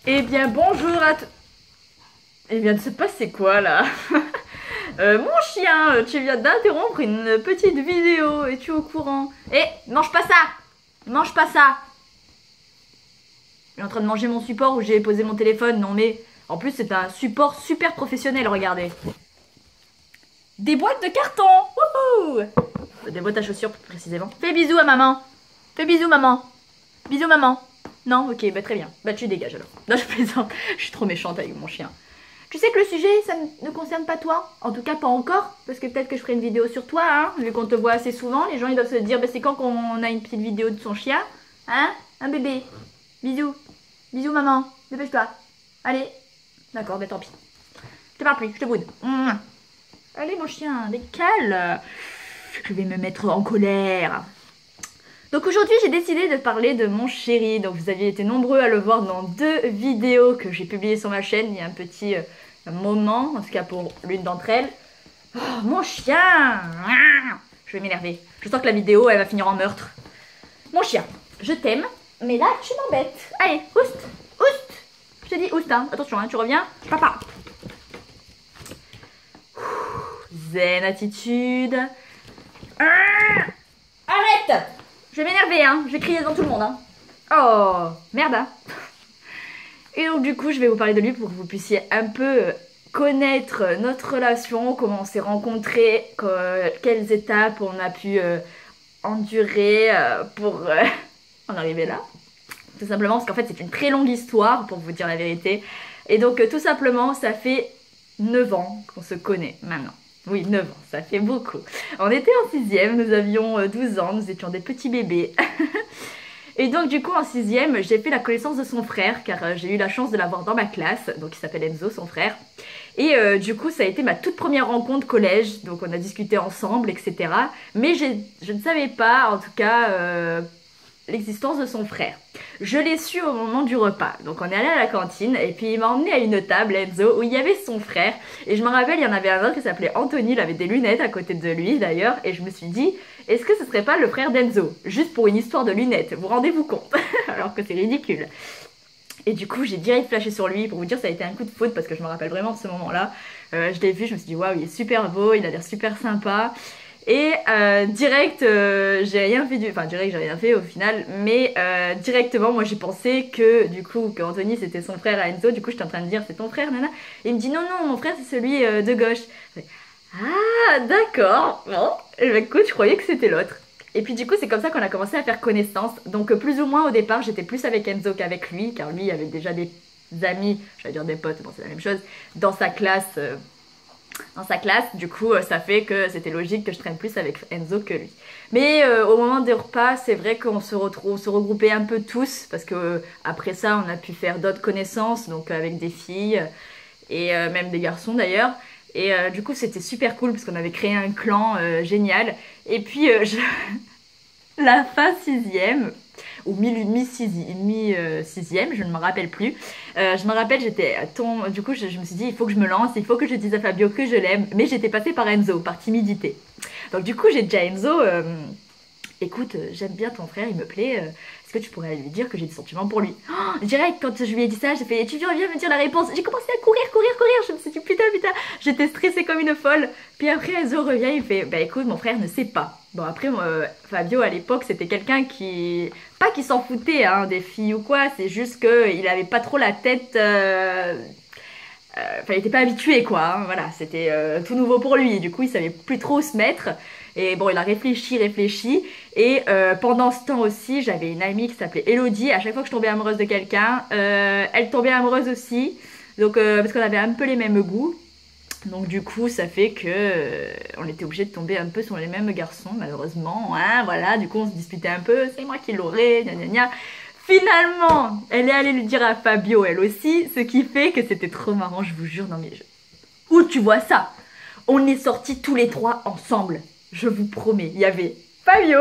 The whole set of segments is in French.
Eh bien bonjour à tous. Eh bien, de se passer quoi là? Mon chien, tu viens d'interrompre une petite vidéo, es-tu au courant? Eh, mange pas ça! Mange pas ça! Je suis en train de manger mon support où j'ai posé mon téléphone, non mais... En plus c'est un support super professionnel, regardez. Des boîtes de carton! Wouhou! Des boîtes à chaussures plus précisément. Fais bisous à maman! Fais bisous maman! Bisous maman! Non? Ok, bah très bien. Bah tu dégages alors. Non, je plaisante. Je suis trop méchante avec mon chien. Tu sais que le sujet, ça ne concerne pas toi. En tout cas, pas encore. Parce que peut-être que je ferai une vidéo sur toi, hein. Vu qu'on te voit assez souvent, les gens ils doivent se dire, bah c'est quand qu'on a une petite vidéo de son chien? Hein? Un bébé. Bisous. Bisous maman. Dépêche-toi. Allez. D'accord, bah tant pis. Je te parle plus, je te boude. Allez mon chien, décale. Je vais me mettre en colère. Donc aujourd'hui j'ai décidé de parler de mon chéri. Donc vous aviez été nombreux à le voir dans 2 vidéos que j'ai publiées sur ma chaîne il y a un petit moment, en tout cas pour l'une d'entre elles. Oh, mon chien! Je vais m'énerver. Je sens que la vidéo elle va finir en meurtre. Mon chien, je t'aime, mais là tu m'embêtes. Allez, oust, oust. Je te dis oust, hein. Attention, hein, tu reviens. Papa. Zen attitude. Arrête! Je vais m'énerver, hein. Je vais crier devant tout le monde, hein. Oh, merde, hein. Et donc du coup, je vais vous parler de lui pour que vous puissiez un peu connaître notre relation, comment on s'est rencontrés, quelles étapes on a pu endurer pour en arriver là. Tout simplement parce qu'en fait, c'est une très longue histoire, pour vous dire la vérité. Et donc, tout simplement, ça fait 9 ans qu'on se connaît maintenant. Oui, 9 ans, ça fait beaucoup. On était en 6e, nous avions 12 ans, nous étions des petits bébés. Et donc du coup en 6e, j'ai fait la connaissance de son frère, car j'ai eu la chance de l'avoir dans ma classe, donc il s'appelle Enzo, son frère. Et du coup ça a été ma toute première rencontre collège, donc on a discuté ensemble, etc. Mais je ne savais pas, en tout cas, l'existence de son frère. Je l'ai su au moment du repas. Donc on est allé à la cantine et puis il m'a emmené à une table, Enzo, où il y avait son frère. Et je me rappelle, il y en avait un autre qui s'appelait Anthony, il avait des lunettes à côté de lui d'ailleurs. Et je me suis dit, est-ce que ce serait pas le frère d'Enzo? Juste pour une histoire de lunettes, vous rendez-vous compte? Alors que c'est ridicule. Et du coup, j'ai direct flashé sur lui. Pour vous dire, ça a été un coup de foudre parce que je me rappelle vraiment de ce moment-là. Je l'ai vu, je me suis dit, waouh, il est super beau, il a l'air super sympa. Et direct, j'ai rien fait enfin direct, j'ai rien fait au final, mais directement, moi j'ai pensé que du coup, que Anthony c'était son frère à Enzo, du coup j'étais en train de dire c'est ton frère, nana. Et il me dit non, non, mon frère c'est celui de gauche. Ah, d'accord, bon, et ben, écoute, je croyais que c'était l'autre. Et puis du coup, c'est comme ça qu'on a commencé à faire connaissance. Donc plus ou moins au départ, j'étais plus avec Enzo qu'avec lui, car lui avait déjà des amis, j'allais dire des potes, bon c'est la même chose, dans sa classe. Du coup ça fait que c'était logique que je traîne plus avec Enzo que lui. Mais au moment des repas, c'est vrai qu'on se regroupait un peu tous, parce que après ça on a pu faire d'autres connaissances, donc avec des filles et même des garçons d'ailleurs. Et du coup c'était super cool parce qu'on avait créé un clan génial. Et puis la fin 6e, ou mi-sixième, je ne me rappelle plus. Je me rappelle, du coup, je me suis dit, il faut que je me lance, il faut que je dise à Fabio que je l'aime, mais j'étais passée par Enzo, par timidité. Donc du coup, j'ai dit à Enzo, écoute, j'aime bien ton frère, il me plaît, est-ce que tu pourrais lui dire que j'ai des sentiments pour lui? Direct, quand je lui ai dit ça, j'ai fait, tu viens me dire la réponse. J'ai commencé à courir, je me suis dit, putain, j'étais stressée comme une folle. Puis après, Enzo revient, il fait, bah écoute, mon frère ne sait pas. Bon après, Fabio à l'époque, c'était quelqu'un qui... Pas qui s'en foutait hein, des filles ou quoi, c'est juste qu'il avait pas trop la tête... Enfin, il était pas habitué quoi, hein, voilà, c'était tout nouveau pour lui, du coup il savait plus trop où se mettre. Et bon, il a réfléchi, et pendant ce temps aussi, j'avais une amie qui s'appelait Elodie, à chaque fois que je tombais amoureuse de quelqu'un, elle tombait amoureuse aussi, donc parce qu'on avait un peu les mêmes goûts. Donc du coup, ça fait que on était obligé de tomber un peu sur les mêmes garçons, malheureusement. Hein, voilà, du coup, on se disputait un peu. C'est moi qui l'aurais, gna gna gna. Finalement, elle est allée lui dire à Fabio, elle aussi, ce qui fait que c'était trop marrant, je vous jure. Non mais, où tu vois ça? On est sortis tous les 3 ensemble. Je vous promets, il y avait Fabio,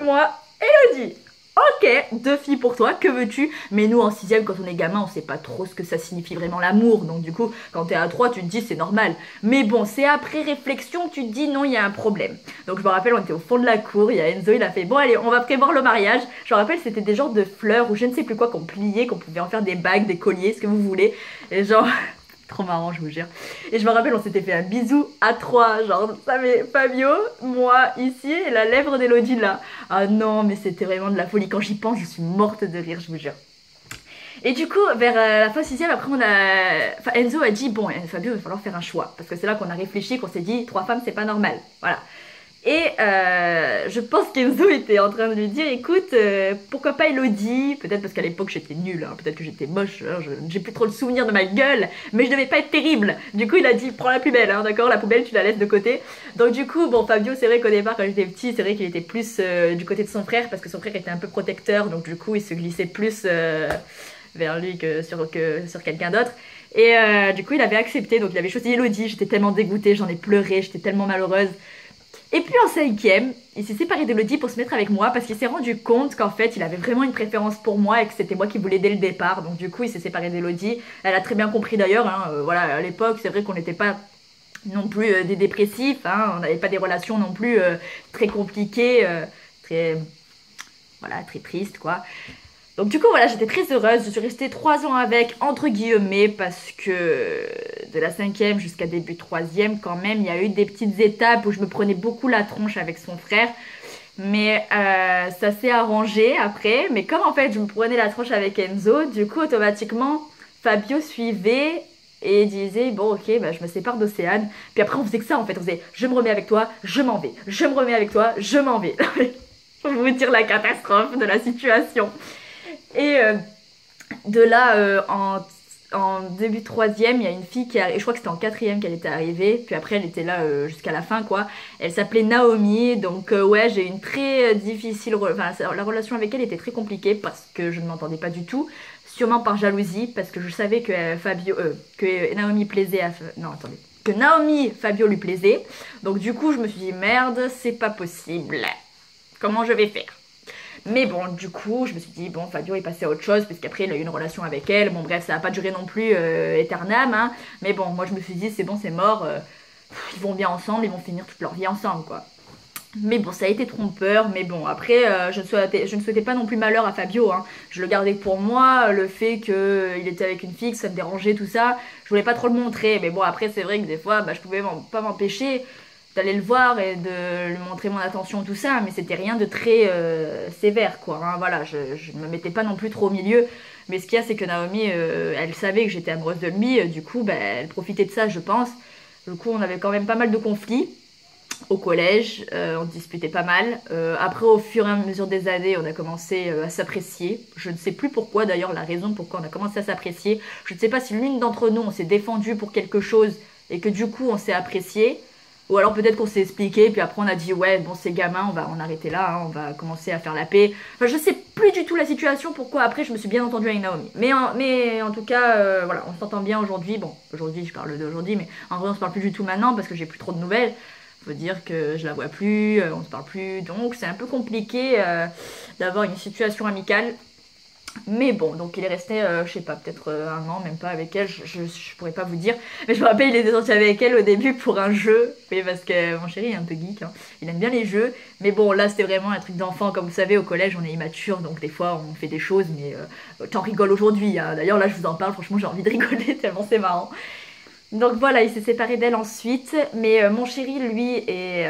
moi, et Elodie. Ok, 2 filles pour toi, que veux-tu? Mais nous en sixième, quand on est gamin, on sait pas trop ce que ça signifie vraiment l'amour. Donc du coup, quand t'es à 3, tu te dis c'est normal. Mais bon, c'est après réflexion que tu te dis non, il y a un problème. Donc je me rappelle, on était au fond de la cour, il y a Enzo, il a fait bon allez, on va prévoir le mariage. Je me rappelle, c'était des genres de fleurs ou je ne sais plus quoi qu'on pliait, qu'on pouvait en faire des bagues, des colliers, ce que vous voulez. Et genre... Trop marrant, je vous jure. Et je me rappelle, on s'était fait un bisou à 3. Genre, ça met Fabio, moi ici et la lèvre d'Elodie là. Ah non, mais c'était vraiment de la folie. Quand j'y pense, je suis morte de rire, je vous jure. Et du coup, vers la fin sixième, après on a... Enfin, Enzo a dit, bon, Fabio, il va falloir faire un choix. Parce que c'est là qu'on a réfléchi, qu'on s'est dit, 3 femmes, c'est pas normal. Voilà. Et je pense qu'Enzo était en train de lui dire, écoute, pourquoi pas Elodie? Peut-être parce qu'à l'époque j'étais nulle, hein, peut-être que j'étais moche, hein, j'ai plus trop le souvenir de ma gueule, mais je devais pas être terrible. Du coup il a dit, prends la plus belle, hein, d'accord, la poubelle tu la laisses de côté. Donc du coup, bon, Fabio, c'est vrai qu'au départ quand j'étais petit, c'est vrai qu'il était plus du côté de son frère, parce que son frère était un peu protecteur, donc du coup il se glissait plus vers lui que sur quelqu'un d'autre. Et du coup il avait accepté, donc il avait choisi Elodie, j'étais tellement dégoûtée, j'en ai pleuré, j'étais tellement malheureuse. Et puis en cinquième, il s'est séparé d'Elodie pour se mettre avec moi parce qu'il s'est rendu compte qu'en fait il avait vraiment une préférence pour moi et que c'était moi qui voulais dès le départ. Donc du coup il s'est séparé d'Elodie. Elle a très bien compris d'ailleurs, hein. Voilà, à l'époque c'est vrai qu'on n'était pas non plus des dépressifs, hein. On n'avait pas des relations non plus très compliquées, très, voilà, très tristes quoi. Donc du coup voilà, j'étais très heureuse, je suis restée 3 ans avec, entre guillemets, parce que de la cinquième jusqu'à début troisième quand même, il y a eu des petites étapes où je me prenais beaucoup la tronche avec son frère. Mais ça s'est arrangé après, mais comme en fait je me prenais la tronche avec Enzo, du coup automatiquement Fabio suivait et disait bon ok bah, je me sépare d'Océane. Puis après on faisait que ça en fait, on faisait je me remets avec toi, je m'en vais, je me remets avec toi, je m'en vais. Pour vous dire la catastrophe de la situation. Et de là, en début de troisième, il y a une fille qui est arrivée, je crois que c'était en quatrième qu'elle était arrivée, puis après elle était là jusqu'à la fin quoi. Elle s'appelait Naomi, donc ouais j'ai eu une très difficile, enfin la relation avec elle était très compliquée parce que je ne m'entendais pas du tout, sûrement par jalousie, parce que je savais que que Naomi plaisait à... Non attendez. Que Naomi, Fabio lui plaisait, donc du coup je me suis dit merde, c'est pas possible, comment je vais faire? Mais bon, du coup, je me suis dit, bon, Fabio est passé à autre chose, parce qu'après, il a eu une relation avec elle. Bon, bref, ça n'a pas duré non plus éternam, hein. Mais bon, moi, je me suis dit, c'est bon, c'est mort. Ils vont bien ensemble, ils vont finir toute leur vie ensemble, quoi. Mais bon, ça a été trompeur. Mais bon, après, je ne souhaitais pas non plus malheur à Fabio, hein. Je le gardais pour moi. Le fait qu'il était avec une fille, que ça me dérangeait, tout ça. Je voulais pas trop le montrer. Mais bon, après, c'est vrai que des fois, bah, je pouvais pas m'empêcher d'aller le voir et de lui montrer mon attention, tout ça, mais c'était rien de très sévère, quoi, hein. Voilà, je me mettais pas non plus trop au milieu, mais ce qu'il y a, c'est que Naomi, elle savait que j'étais amoureuse de lui, du coup, bah, elle profitait de ça, je pense. Du coup, on avait quand même pas mal de conflits au collège, on se disputait pas mal. Après, au fur et à mesure des années, on a commencé à s'apprécier. Je ne sais plus pourquoi, d'ailleurs, la raison pourquoi on a commencé à s'apprécier. Je ne sais pas si l'une d'entre nous, on s'est défendu pour quelque chose et que du coup, on s'est apprécié. Ou alors peut-être qu'on s'est expliqué, puis après on a dit ouais bon c'est gamin, on va en arrêter là, hein, on va commencer à faire la paix. Enfin je sais plus du tout la situation, pourquoi après je me suis bien entendue avec Naomi. Mais en tout cas, voilà, on s'entend bien aujourd'hui. Bon, aujourd'hui je parle d'aujourd'hui, mais en vrai on se parle plus du tout maintenant parce que j'ai plus trop de nouvelles. Faut dire que je la vois plus, on se parle plus, donc c'est un peu compliqué d'avoir une situation amicale. Mais bon, donc il est resté, je sais pas, peut-être 1 an, même pas avec elle, je pourrais pas vous dire. Mais je me rappelle, il était sorti avec elle au début pour un jeu. Oui, parce que mon chéri est un peu geek, hein. Il aime bien les jeux. Mais bon, là c'était vraiment un truc d'enfant. Comme vous savez, au collège, on est immature, donc des fois on fait des choses, mais t'en rigoles aujourd'hui, hein. D'ailleurs, là je vous en parle, franchement, j'ai envie de rigoler tellement c'est marrant. Donc voilà, il s'est séparé d'elle ensuite, mais mon chéri, lui, est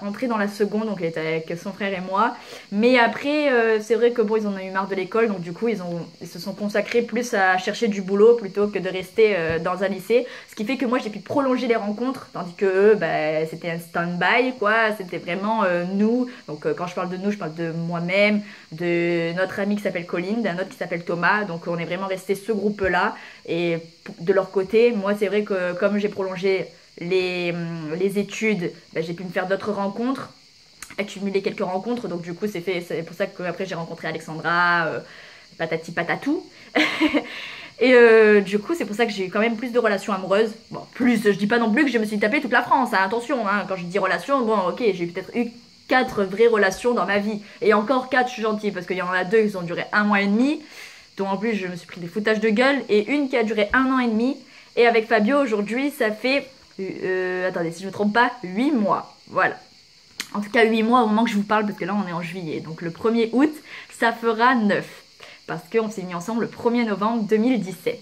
rentré dans la seconde, donc il était avec son frère et moi. Mais après, c'est vrai que bon, ils en ont eu marre de l'école, donc du coup, ils se sont consacrés plus à chercher du boulot plutôt que de rester dans un lycée. Ce qui fait que moi, j'ai pu prolonger les rencontres, tandis que eux, bah, c'était un stand-by, quoi. C'était vraiment nous. Donc quand je parle de nous, je parle de moi-même, de notre ami qui s'appelle Colline, d'un autre qui s'appelle Thomas. Donc on est vraiment resté ce groupe-là. Et de leur côté, moi, c'est vrai que comme j'ai prolongé les études, bah, j'ai pu me faire d'autres rencontres, accumuler quelques rencontres, donc du coup c'est pour ça que après j'ai rencontré Alexandra, patati patatou. Et du coup c'est pour ça que j'ai eu quand même plus de relations amoureuses. Bon, plus, je dis pas non plus que je me suis tapé toute la France, hein, attention, hein, quand je dis relations, bon ok, j'ai peut-être eu 4 vraies relations dans ma vie. Et encore 4, je suis gentille, parce qu'il y en a 2 qui ont duré 1 mois et demi, dont en plus je me suis pris des foutages de gueule, et une qui a duré 1 an et demi. Et avec Fabio aujourd'hui ça fait, attendez si je me trompe pas, 8 mois. Voilà. En tout cas 8 mois au moment que je vous parle, parce que là on est en juillet. Donc le 1er août, ça fera 9. Parce qu'on s'est mis ensemble le 1er novembre 2017.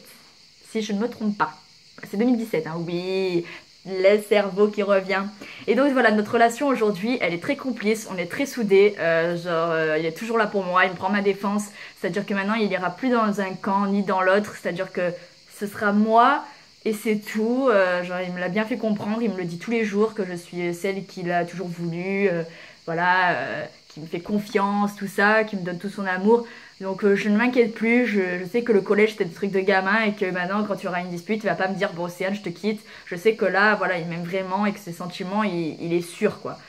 Si je ne me trompe pas. C'est 2017, hein, oui, le cerveau qui revient. Et donc voilà, notre relation aujourd'hui, elle est très complice, on est très soudés. Il est toujours là pour moi, il me prend ma défense. C'est-à-dire que maintenant, il ira plus dans un camp ni dans l'autre. C'est-à-dire que ce sera moi et c'est tout. Genre, il me l'a bien fait comprendre, il me le dit tous les jours que je suis celle qu'il a toujours voulu. Qui me fait confiance, tout ça, qui me donne tout son amour. Donc je ne m'inquiète plus, je sais que le collège c'était des trucs de gamin et que maintenant quand il y aura une dispute, il va pas me dire bon Océane je te quitte. Je sais que là voilà il m'aime vraiment et que ses sentiments il est sûr quoi.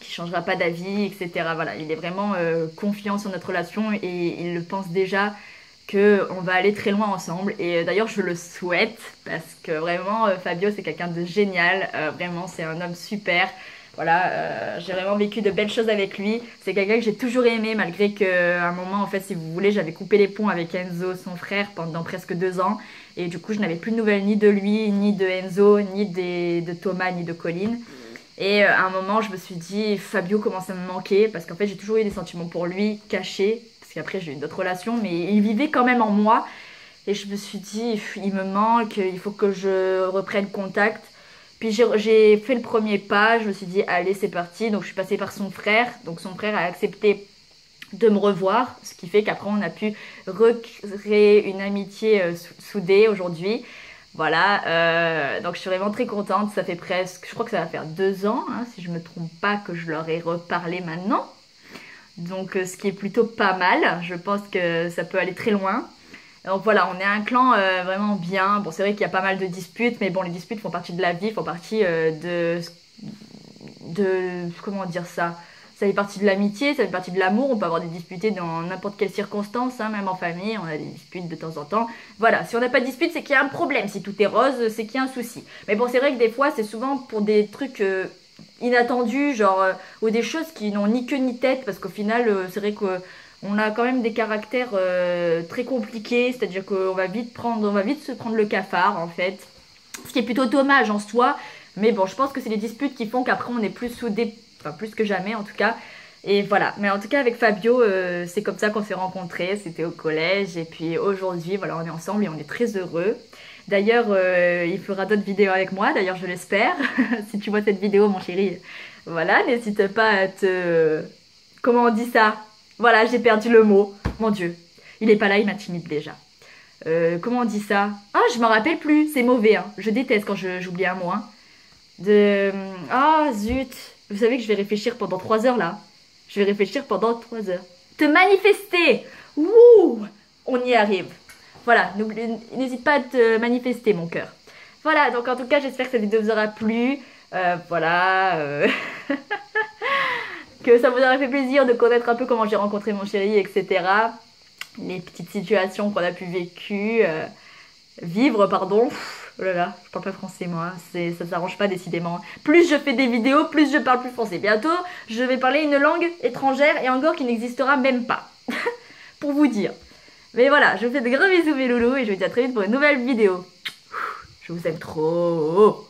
Qu'il changera pas d'avis, etc. Voilà, il est vraiment confiant sur notre relation et il le pense déjà qu'on va aller très loin ensemble. Et d'ailleurs je le souhaite parce que vraiment Fabio c'est quelqu'un de génial, vraiment c'est un homme super. Voilà, j'ai vraiment vécu de belles choses avec lui. C'est quelqu'un que j'ai toujours aimé malgré qu'à un moment, en fait, si vous voulez, j'avais coupé les ponts avec Enzo, son frère, pendant presque 2 ans. Et du coup, je n'avais plus de nouvelles ni de lui, ni de Enzo, ni de Thomas, ni de Colline. Et à un moment, je me suis dit, Fabio commence à me manquer parce qu'en fait, j'ai toujours eu des sentiments pour lui, cachés. Parce qu'après, j'ai eu d'autres relations, mais il vivait quand même en moi. Et je me suis dit, il me manque, il faut que je reprenne contact. Puis j'ai fait le premier pas, je me suis dit allez c'est parti, donc je suis passée par son frère, donc son frère a accepté de me revoir, ce qui fait qu'après on a pu recréer une amitié soudée aujourd'hui. Voilà, donc je suis vraiment très contente, ça fait presque, je crois que ça va faire 2 ans, hein, si je me trompe pas que je leur ai reparlé maintenant. Donc ce qui est plutôt pas mal, je pense que ça peut aller très loin. Donc voilà, on est un clan vraiment bien. Bon, c'est vrai qu'il y a pas mal de disputes, mais bon, les disputes font partie de la vie, font partie comment dire ça? Ça fait partie de l'amitié, ça fait partie de l'amour. On peut avoir des disputes dans n'importe quelle circonstance, hein, même en famille, on a des disputes de temps en temps. Voilà, si on n'a pas de dispute, c'est qu'il y a un problème. Si tout est rose, c'est qu'il y a un souci. Mais bon, c'est vrai que des fois, c'est souvent pour des trucs inattendus, genre, ou des choses qui n'ont ni queue ni tête, parce qu'au final, c'est vrai que on a quand même des caractères très compliqués, c'est-à-dire qu'on va vite se prendre le cafard en fait. Ce qui est plutôt dommage en soi, mais bon, je pense que c'est les disputes qui font qu'après on est plus soudés, enfin plus que jamais en tout cas. Et voilà, mais en tout cas avec Fabio, c'est comme ça qu'on s'est rencontrés, c'était au collège, et puis aujourd'hui, voilà, on est ensemble et on est très heureux. D'ailleurs, il fera d'autres vidéos avec moi, d'ailleurs je l'espère. Si tu vois cette vidéo, mon chéri, voilà, n'hésite pas à te... Comment on dit ça? Voilà, j'ai perdu le mot. Mon Dieu, il est pas là, il m'intimide déjà. Comment on dit ça? Ah, je m'en rappelle plus, c'est mauvais, hein. Je déteste quand j'oublie un mot, hein. Ah, zut. Vous savez que je vais réfléchir pendant 3 heures, là. Je vais réfléchir pendant 3 heures. Te manifester. Wouh. On y arrive. Voilà, n'hésite pas à te manifester, mon cœur. Voilà, donc en tout cas, j'espère que cette vidéo vous aura plu. Voilà. Que ça vous aurait fait plaisir de connaître un peu comment j'ai rencontré mon chéri, etc. Les petites situations qu'on a pu vivre, pardon. Oh là là, je parle pas français moi, ça s'arrange pas décidément. Plus je fais des vidéos, plus je parle plus français. Bientôt, je vais parler une langue étrangère et encore qui n'existera même pas. Pour vous dire. Mais voilà, je vous fais de gros bisous mes loulous et je vous dis à très vite pour une nouvelle vidéo. Je vous aime trop.